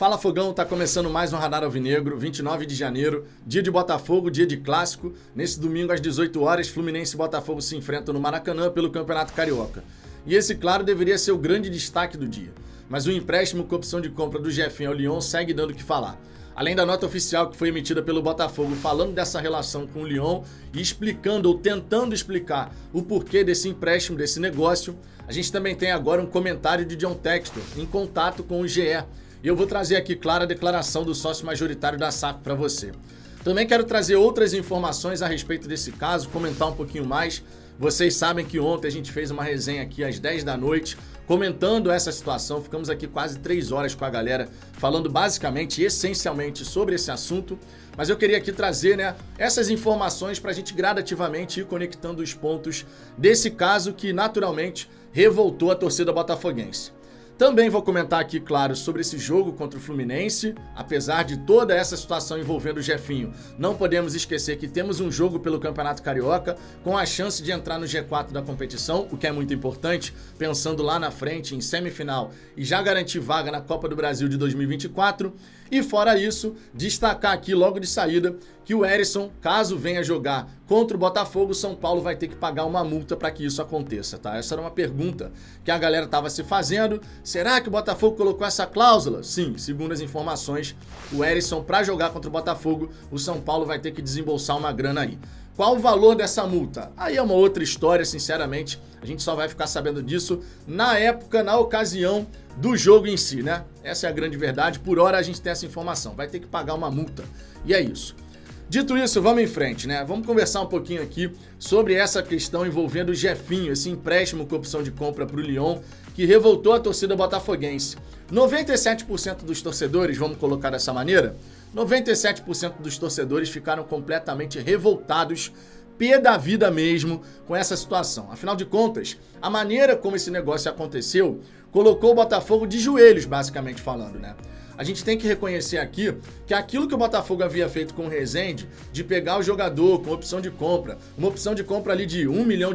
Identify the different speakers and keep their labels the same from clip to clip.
Speaker 1: Fala Fogão, tá começando mais um Radar Alvinegro, 29 de janeiro, dia de Botafogo, dia de clássico. Nesse domingo às 18 horas, Fluminense e Botafogo se enfrentam no Maracanã pelo Campeonato Carioca. E esse, claro, deveria ser o grande destaque do dia. Mas o empréstimo com opção de compra do Jefinho ao Lyon segue dando o que falar. Além da nota oficial que foi emitida pelo Botafogo falando dessa relação com o Lyon e explicando ou tentando explicar o porquê desse empréstimo, desse negócio, a gente também tem agora um comentário de John Textor em contato com o GE. E eu vou trazer aqui, claro, a declaração do sócio majoritário da SAF para você. Também quero trazer outras informações a respeito desse caso, comentar um pouquinho mais. Vocês sabem que ontem a gente fez uma resenha aqui às 10 da noite, comentando essa situação. Ficamos aqui quase 3 horas com a galera, falando basicamente, essencialmente sobre esse assunto. Mas eu queria aqui trazer, essas informações para a gente gradativamente ir conectando os pontos desse caso que, naturalmente, revoltou a torcida botafoguense. Também vou comentar aqui, claro, sobre esse jogo contra o Fluminense. Apesar de toda essa situação envolvendo o Jefinho, não podemos esquecer que temos um jogo pelo Campeonato Carioca com a chance de entrar no G4 da competição, o que é muito importante, pensando lá na frente em semifinal e já garantir vaga na Copa do Brasil de 2024. E fora isso, destacar aqui logo de saída que o Herisson, caso venha jogar contra o Botafogo, São Paulo vai ter que pagar uma multa para que isso aconteça, tá? Essa era uma pergunta que a galera estava se fazendo. Será que o Botafogo colocou essa cláusula? Sim, segundo as informações, o Herisson, para jogar contra o Botafogo, o São Paulo vai ter que desembolsar uma grana aí. Qual o valor dessa multa? Aí é uma outra história, sinceramente. A gente só vai ficar sabendo disso na época, na ocasião do jogo em si, né? Essa é a grande verdade. Por hora a gente tem essa informação. Vai ter que pagar uma multa. E é isso. Dito isso, vamos em frente, né? Vamos conversar um pouquinho aqui sobre essa questão envolvendo o Jefinho, esse empréstimo com opção de compra para o Lyon, que revoltou a torcida botafoguense. 97% dos torcedores, vamos colocar dessa maneira, 97% dos torcedores ficaram completamente revoltados, pé da vida mesmo, com essa situação. Afinal de contas, a maneira como esse negócio aconteceu colocou o Botafogo de joelhos, basicamente falando, né? A gente tem que reconhecer aqui que aquilo que o Botafogo havia feito com o Rezende, de pegar o jogador com opção de compra, uma opção de compra ali de R$1 milhão,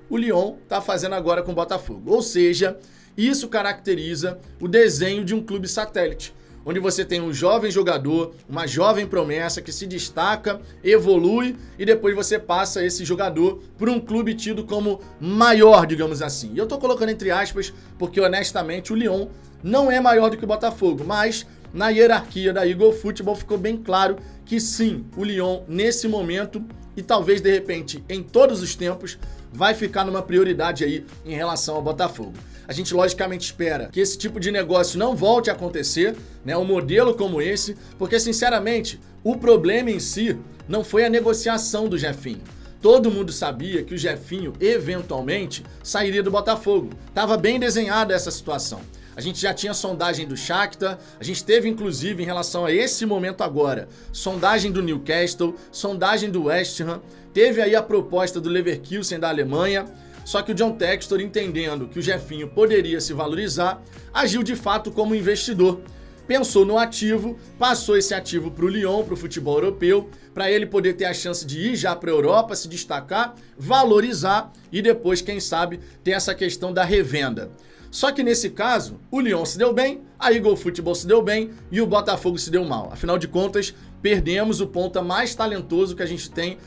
Speaker 1: o Lyon está fazendo agora com o Botafogo. Ou seja, isso caracteriza o desenho de um clube satélite, onde você tem um jovem jogador, uma jovem promessa que se destaca, evolui e depois você passa esse jogador por um clube tido como maior, digamos assim. E eu tô colocando entre aspas porque honestamente o Lyon não é maior do que o Botafogo, mas na hierarquia da Eagle Football ficou bem claro que sim, o Lyon nesse momento e talvez de repente em todos os tempos vai ficar numa prioridade aí em relação ao Botafogo. A gente logicamente espera que esse tipo de negócio não volte a acontecer, né? Um modelo como esse, porque sinceramente o problema em si não foi a negociação do Jefinho. Todo mundo sabia que o Jefinho eventualmente sairia do Botafogo. Tava bem desenhada essa situação. A gente já tinha sondagem do Shakhtar, a gente teve inclusive em relação a esse momento agora, sondagem do Newcastle, sondagem do West Ham, teve aí a proposta do Leverkusen da Alemanha, só que o John Textor, entendendo que o Jefinho poderia se valorizar, agiu de fato como investidor. Pensou no ativo, passou esse ativo para o Lyon, para o futebol europeu, para ele poder ter a chance de ir já para a Europa, se destacar, valorizar e depois, quem sabe, ter essa questão da revenda. Só que nesse caso, o Lyon se deu bem, a Eagle Football se deu bem e o Botafogo se deu mal. Afinal de contas, perdemos o ponta mais talentoso que a gente tem,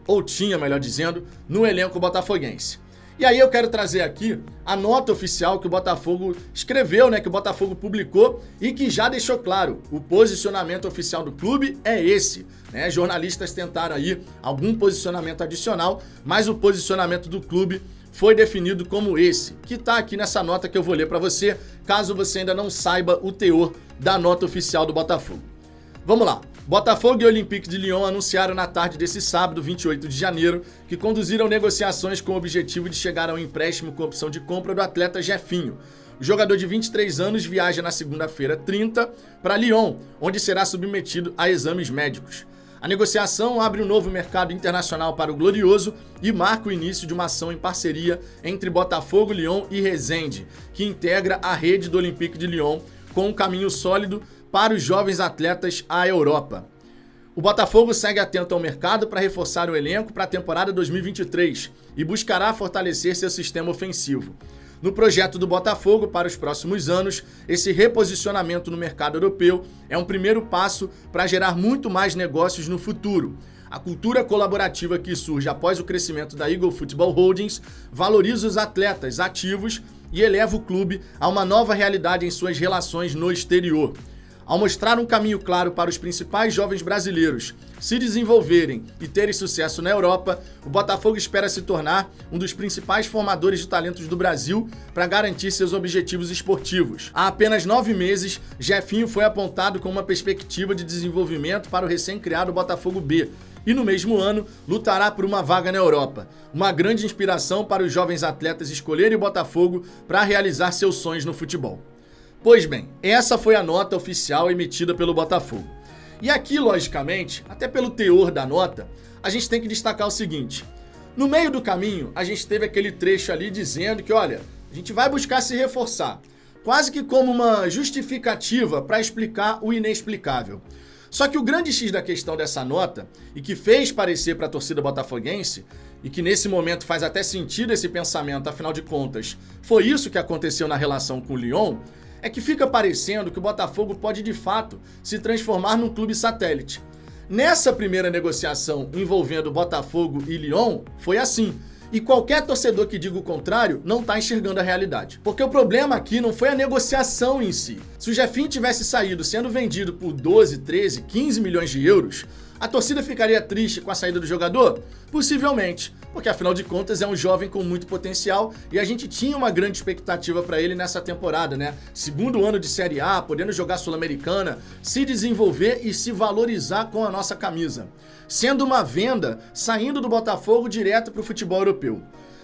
Speaker 1: ou tinha, melhor dizendo, no elenco botafoguense. E aí eu quero trazer aqui a nota oficial que o Botafogo escreveu, que o Botafogo publicou e que já deixou claro, o posicionamento oficial do clube é esse. Jornalistas tentaram aí algum posicionamento adicional, mas o posicionamento do clube foi definido como esse, que está aqui nessa nota que eu vou ler para você, caso você ainda não saiba o teor da nota oficial do Botafogo. Vamos lá. Botafogo e Olympique de Lyon anunciaram na tarde desse sábado, 28 de janeiro, que conduziram negociações com o objetivo de chegar ao empréstimo com opção de compra do atleta Jefinho. O jogador de 23 anos viaja na segunda-feira 30 para Lyon, onde será submetido a exames médicos. A negociação abre um novo mercado internacional para o Glorioso e marca o início de uma ação em parceria entre Botafogo, Lyon e Rezende, que integra a rede do Olympique de Lyon com um caminho sólido para os jovens atletas à Europa. O Botafogo segue atento ao mercado para reforçar o elenco para a temporada 2023 e buscará fortalecer seu sistema ofensivo. No projeto do Botafogo para os próximos anos, esse reposicionamento no mercado europeu é um primeiro passo para gerar muito mais negócios no futuro. A cultura colaborativa que surge após o crescimento da Eagle Football Holdings valoriza os atletas ativos e eleva o clube a uma nova realidade em suas relações no exterior. Ao mostrar um caminho claro para os principais jovens brasileiros se desenvolverem e terem sucesso na Europa, o Botafogo espera se tornar um dos principais formadores de talentos do Brasil para garantir seus objetivos esportivos. Há apenas 9 meses, Jefinho foi apontado com uma perspectiva de desenvolvimento para o recém-criado Botafogo B, e no mesmo ano lutará por uma vaga na Europa. Uma grande inspiração para os jovens atletas escolherem o Botafogo para realizar seus sonhos no futebol. Pois bem, essa foi a nota oficial emitida pelo Botafogo. E aqui, logicamente, até pelo teor da nota, a gente tem que destacar o seguinte. No meio do caminho, a gente teve aquele trecho ali dizendo que, olha, a gente vai buscar se reforçar, quase que como uma justificativa para explicar o inexplicável. Só que o grande X da questão dessa nota, e que fez parecer para a torcida botafoguense, e que nesse momento faz até sentido esse pensamento, afinal de contas, foi isso que aconteceu na relação com o Lyon, é que fica parecendo que o Botafogo pode de fato se transformar num clube satélite. Nessa primeira negociação envolvendo Botafogo e Lyon, foi assim. E qualquer torcedor que diga o contrário não está enxergando a realidade. Porque o problema aqui não foi a negociação em si. Se o Jefinho tivesse saído sendo vendido por 12, 13, 15 milhões de euros, a torcida ficaria triste com a saída do jogador? Possivelmente, porque afinal de contas é um jovem com muito potencial e a gente tinha uma grande expectativa para ele nessa temporada, né? Segundo ano de Série A, podendo jogar Sul-Americana, se desenvolver e se valorizar com a nossa camisa. Sendo uma venda, saindo do Botafogo direto para o futebol europeu.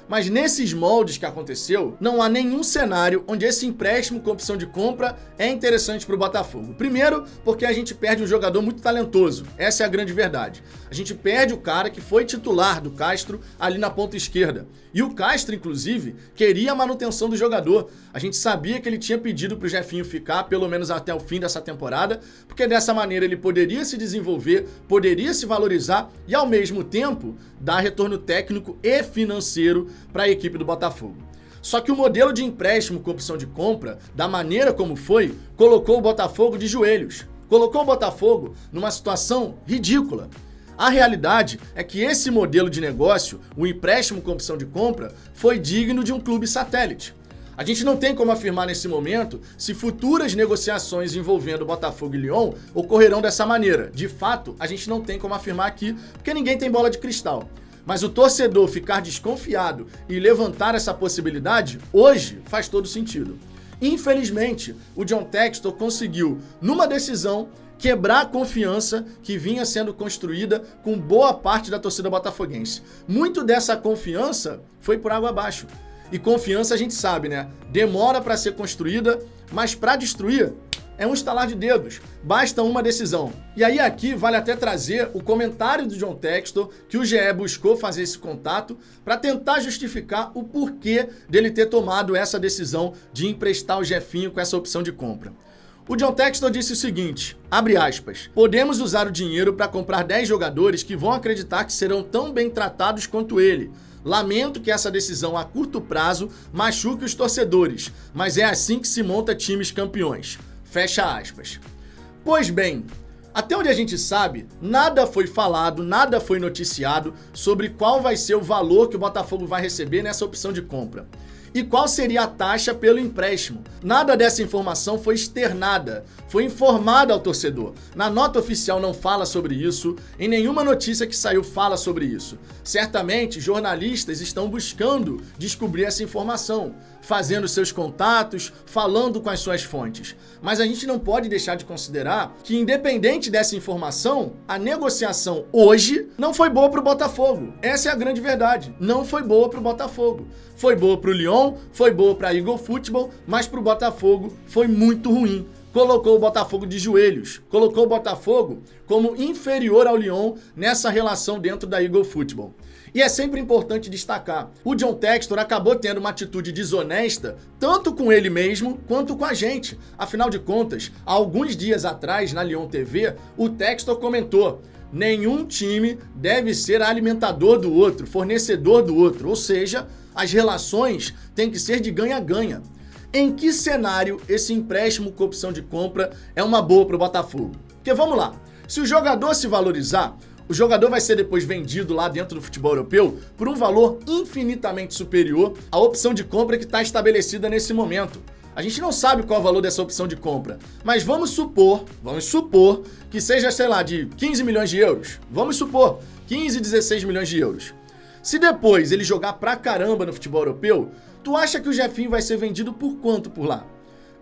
Speaker 1: Mas nesses moldes que aconteceu, não há nenhum cenário onde esse empréstimo com opção de compra é interessante para o Botafogo. Primeiro, porque a gente perde um jogador muito talentoso. Essa é a grande verdade. A gente perde o cara que foi titular do Castro ali na ponta esquerda. E o Castro, inclusive, queria a manutenção do jogador. A gente sabia que ele tinha pedido para o Jefinho ficar pelo menos até o fim dessa temporada, porque dessa maneira ele poderia se desenvolver, poderia se valorizar e, ao mesmo tempo, dar retorno técnico e financeiro para a equipe do Botafogo. Só que o modelo de empréstimo com opção de compra, da maneira como foi, colocou o Botafogo de joelhos. Colocou o Botafogo numa situação ridícula. A realidade é que esse modelo de negócio, o empréstimo com opção de compra, foi digno de um clube satélite. A gente não tem como afirmar nesse momento se futuras negociações envolvendo Botafogo e Lyon ocorrerão dessa maneira. De fato, a gente não tem como afirmar aqui, porque ninguém tem bola de cristal. Mas o torcedor ficar desconfiado e levantar essa possibilidade, hoje, faz todo sentido. Infelizmente, o John Textor conseguiu, numa decisão, quebrar a confiança que vinha sendo construída com boa parte da torcida botafoguense. Muito dessa confiança foi por água abaixo. E confiança a gente sabe, né? Demora para ser construída, mas para destruir é um estalar de dedos. Basta uma decisão. E aí aqui vale até trazer o comentário do John Textor, que o GE buscou fazer esse contato para tentar justificar o porquê dele ter tomado essa decisão de emprestar o Jefinho com essa opção de compra. O John Textor disse o seguinte, abre aspas, podemos usar o dinheiro para comprar 10 jogadores que vão acreditar que serão tão bem tratados quanto ele. Lamento que essa decisão a curto prazo machuque os torcedores, mas é assim que se monta times campeões. Fecha aspas. Pois bem, até onde a gente sabe, nada foi falado, nada foi noticiado sobre qual vai ser o valor que o Botafogo vai receber nessa opção de compra. E qual seria a taxa pelo empréstimo. Nada dessa informação foi externada, foi informada ao torcedor. Na nota oficial não fala sobre isso, em nenhuma notícia que saiu fala sobre isso. Certamente, jornalistas estão buscando descobrir essa informação, fazendo seus contatos, falando com as suas fontes. Mas a gente não pode deixar de considerar que, independente dessa informação, a negociação hoje não foi boa para o Botafogo. Essa é a grande verdade. Não foi boa para o Botafogo. Foi boa para o Lyon, foi boa para a Eagle Football, mas para o Botafogo foi muito ruim. Colocou o Botafogo de joelhos, colocou o Botafogo como inferior ao Lyon nessa relação dentro da Eagle Football. E é sempre importante destacar, o John Textor acabou tendo uma atitude desonesta, tanto com ele mesmo, quanto com a gente. Afinal de contas, há alguns dias atrás, na Lyon TV, o Textor comentou, nenhum time deve ser alimentador do outro, fornecedor do outro, ou seja, As relações têm que ser de ganha-ganha. Em que cenário esse empréstimo com opção de compra é uma boa para o Botafogo? Porque vamos lá, se o jogador se valorizar, o jogador vai ser depois vendido lá dentro do futebol europeu por um valor infinitamente superior à opção de compra que está estabelecida nesse momento. A gente não sabe qual é o valor dessa opção de compra, mas vamos supor que seja, sei lá, de 15 milhões de euros. Vamos supor, 15, 16 milhões de euros. Se depois ele jogar pra caramba no futebol europeu, tu acha que o Jefinho vai ser vendido por quanto por lá?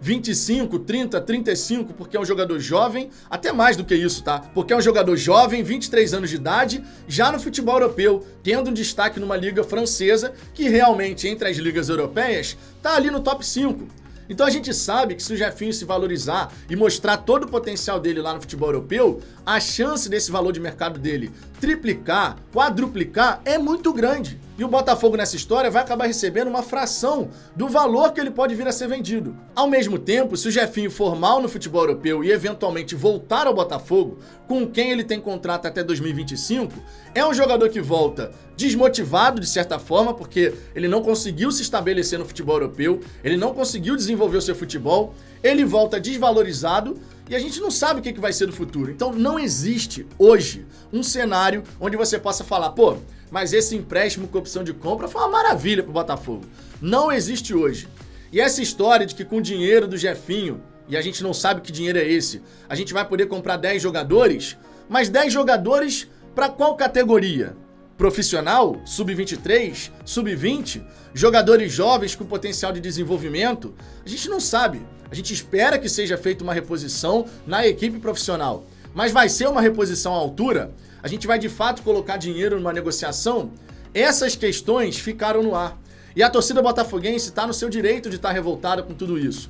Speaker 1: 25, 30, 35, porque é um jogador jovem, até mais do que isso, tá? Porque é um jogador jovem, 23 anos de idade, já no futebol europeu, tendo um destaque numa liga francesa, que realmente, entre as ligas europeias, tá ali no top 5. Então a gente sabe que se o Jefinho se valorizar e mostrar todo o potencial dele lá no futebol europeu, a chance desse valor de mercado dele triplicar, quadruplicar é muito grande. E o Botafogo nessa história vai acabar recebendo uma fração do valor que ele pode vir a ser vendido. Ao mesmo tempo, se o Jefinho for mal no futebol europeu e eventualmente voltar ao Botafogo, com quem ele tem contrato até 2025, é um jogador que volta desmotivado de certa forma, porque ele não conseguiu se estabelecer no futebol europeu, ele não conseguiu desenvolver o seu futebol, ele volta desvalorizado e a gente não sabe o que vai ser do futuro. Então não existe hoje um cenário onde você possa falar, pô, mas esse empréstimo com opção de compra foi uma maravilha pro Botafogo. Não existe hoje. E essa história de que com o dinheiro do Jefinho, e a gente não sabe que dinheiro é esse, a gente vai poder comprar 10 jogadores, mas 10 jogadores para qual categoria? Profissional? Sub-23? Sub-20? Jogadores jovens com potencial de desenvolvimento? A gente não sabe. A gente espera que seja feita uma reposição na equipe profissional. Mas vai ser uma reposição à altura? A gente vai de fato colocar dinheiro numa negociação? Essas questões ficaram no ar. E a torcida botafoguense está no seu direito de estar revoltada com tudo isso.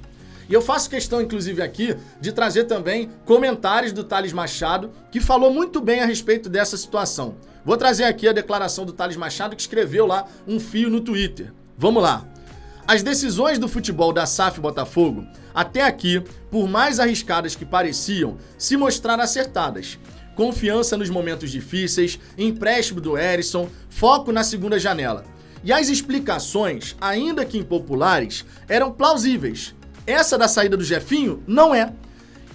Speaker 1: E eu faço questão, inclusive aqui, de trazer também comentários do Thales Machado, que falou muito bem a respeito dessa situação. Vou trazer aqui a declaração do Thales Machado, que escreveu lá um fio no Twitter. Vamos lá. As decisões do futebol da SAF Botafogo, até aqui, por mais arriscadas que pareciam, se mostraram acertadas. Confiança nos momentos difíceis, empréstimo do Herisson, foco na segunda janela. E as explicações, ainda que impopulares, eram plausíveis. Essa da saída do Jefinho não é.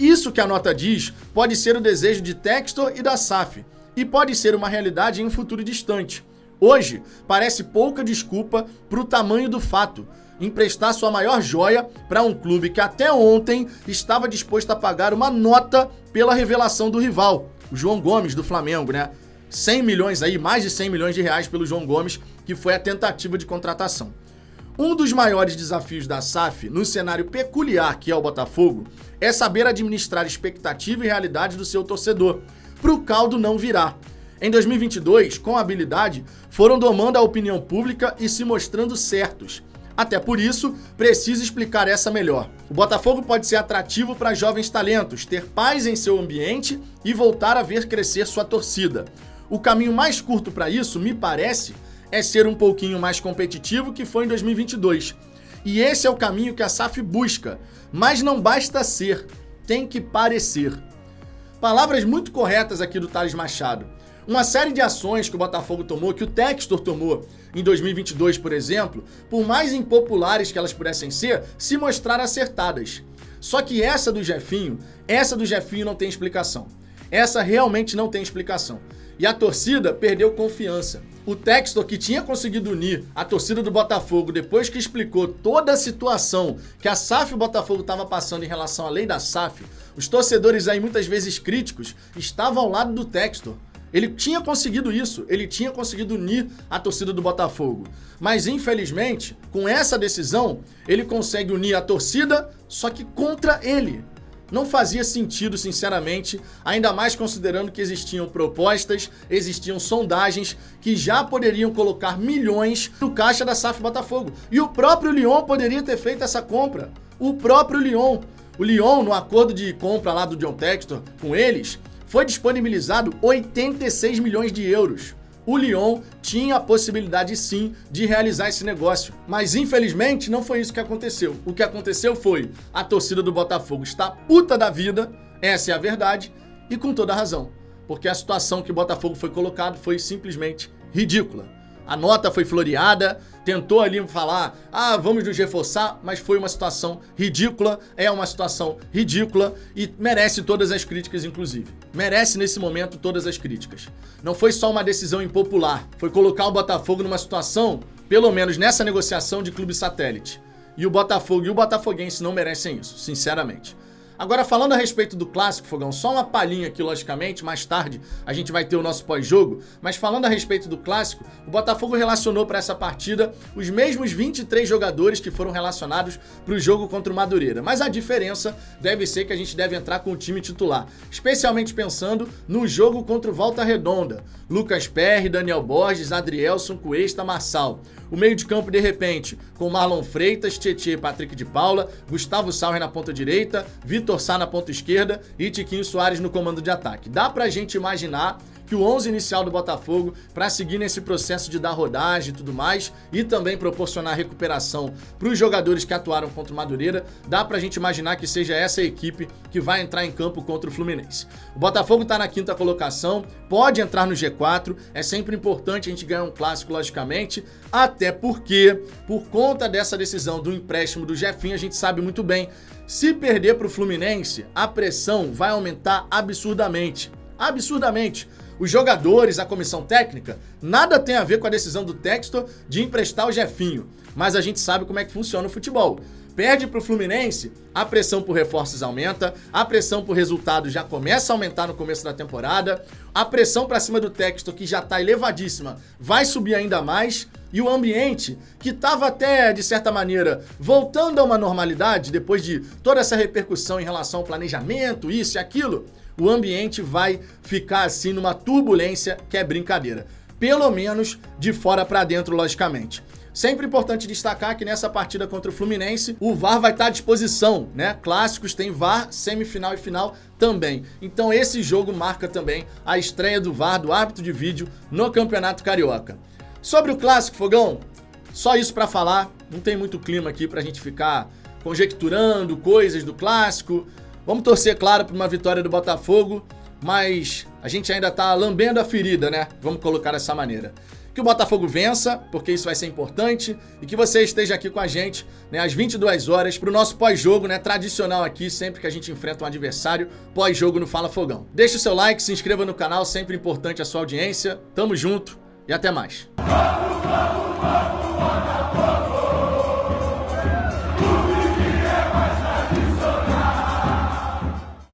Speaker 1: Isso que a nota diz pode ser o desejo de Textor e da SAF, e pode ser uma realidade em um futuro distante. Hoje, parece pouca desculpa para o tamanho do fato, emprestar sua maior joia para um clube que até ontem estava disposto a pagar uma nota pela revelação do rival, o João Gomes do Flamengo, né? 100 milhões aí, mais de 100 milhões de reais pelo João Gomes, que foi a tentativa de contratação. Um dos maiores desafios da SAF, no cenário peculiar que é o Botafogo, é saber administrar expectativa e realidade do seu torcedor, para o caldo não virar. Em 2022, com habilidade, foram domando a opinião pública e se mostrando certos. Até por isso, preciso explicar essa melhor. O Botafogo pode ser atrativo para jovens talentos, ter paz em seu ambiente e voltar a ver crescer sua torcida. O caminho mais curto para isso, me parece, é ser um pouquinho mais competitivo que foi em 2022. E esse é o caminho que a SAF busca, mas não basta ser, tem que parecer. Palavras muito corretas aqui do Thales Machado. Uma série de ações que o Botafogo tomou, que o Textor tomou em 2022, por exemplo, por mais impopulares que elas pudessem ser, se mostraram acertadas. Só que essa do Jefinho não tem explicação. Essa realmente não tem explicação. E a torcida perdeu confiança. O Textor, que tinha conseguido unir a torcida do Botafogo depois que explicou toda a situação que a SAF Botafogo estava passando em relação à lei da SAF, os torcedores aí muitas vezes críticos estavam ao lado do Textor. Ele tinha conseguido isso, ele tinha conseguido unir a torcida do Botafogo. Mas infelizmente, com essa decisão, ele consegue unir a torcida, só que contra ele. Não fazia sentido, sinceramente, ainda mais considerando que existiam propostas, existiam sondagens que já poderiam colocar milhões no caixa da SAF Botafogo. E o próprio Lyon poderia ter feito essa compra. O próprio Lyon. O Lyon, no acordo de compra lá do John Textor com eles, foi disponibilizado 86 milhões de euros. O Lyon tinha a possibilidade sim de realizar esse negócio, mas infelizmente não foi isso que aconteceu. O que aconteceu foi a torcida do Botafogo está puta da vida, essa é a verdade, e com toda razão, porque a situação que o Botafogo foi colocado foi simplesmente ridícula. A nota foi floreada, tentou ali falar, vamos nos reforçar, mas foi uma situação ridícula, é uma situação ridícula e merece todas as críticas, inclusive. Merece, nesse momento, todas as críticas. Não foi só uma decisão impopular, foi colocar o Botafogo numa situação, pelo menos nessa negociação, de clube satélite. E o Botafogo e o botafoguense não merecem isso, sinceramente. Agora, falando a respeito do clássico, Fogão, só uma palhinha aqui, logicamente, mais tarde a gente vai ter o nosso pós-jogo, mas falando a respeito do clássico, o Botafogo relacionou para essa partida os mesmos 23 jogadores que foram relacionados para o jogo contra o Madureira, mas a diferença deve ser que a gente deve entrar com o time titular, especialmente pensando no jogo contra o Volta Redonda. Lucas Perry, Daniel Borges, Adrielson, Cuesta, Marçal. O meio de campo, de repente, com Marlon Freitas, Tietê e Patrick de Paula, Gustavo Sauer na ponta direita, Vitor Sá na ponta esquerda e Tiquinho Soares no comando de ataque. Dá pra gente imaginar que o 11 inicial do Botafogo, para seguir nesse processo de dar rodagem e tudo mais, e também proporcionar recuperação para os jogadores que atuaram contra o Madureira, dá pra gente imaginar que seja essa a equipe que vai entrar em campo contra o Fluminense. O Botafogo tá na 5ª colocação, pode entrar no G4, é sempre importante a gente ganhar um clássico, logicamente, até porque, por conta dessa decisão do empréstimo do Jefinho, a gente sabe muito bem, se perder para o Fluminense, a pressão vai aumentar absurdamente. Absurdamente. Os jogadores, a comissão técnica, nada tem a ver com a decisão do Textor de emprestar o Jefinho. Mas a gente sabe como é que funciona o futebol. Perde para o Fluminense, a pressão por reforços aumenta, a pressão por resultados já começa a aumentar no começo da temporada, a pressão para cima do Textor, que já está elevadíssima, vai subir ainda mais, e o ambiente, que estava até, de certa maneira, voltando a uma normalidade, depois de toda essa repercussão em relação ao planejamento, isso e aquilo, o ambiente vai ficar assim numa turbulência que é brincadeira. Pelo menos de fora para dentro, logicamente. Sempre importante destacar que nessa partida contra o Fluminense, o VAR vai estar à disposição, né? Clássicos tem VAR, semifinal e final também. Então esse jogo marca também a estreia do VAR, do árbitro de vídeo, no Campeonato Carioca. Sobre o clássico, Fogão, só isso para falar. Não tem muito clima aqui pra gente ficar conjecturando coisas do clássico. Vamos torcer, claro, por uma vitória do Botafogo, mas a gente ainda tá lambendo a ferida, né? Vamos colocar dessa maneira. Que o Botafogo vença, porque isso vai ser importante, e que você esteja aqui com a gente, né, às 22 horas, pro nosso pós-jogo, né, tradicional aqui, sempre que a gente enfrenta um adversário, pós-jogo no Fala Fogão. Deixa o seu like, se inscreva no canal, sempre importante a sua audiência. Tamo junto e até mais.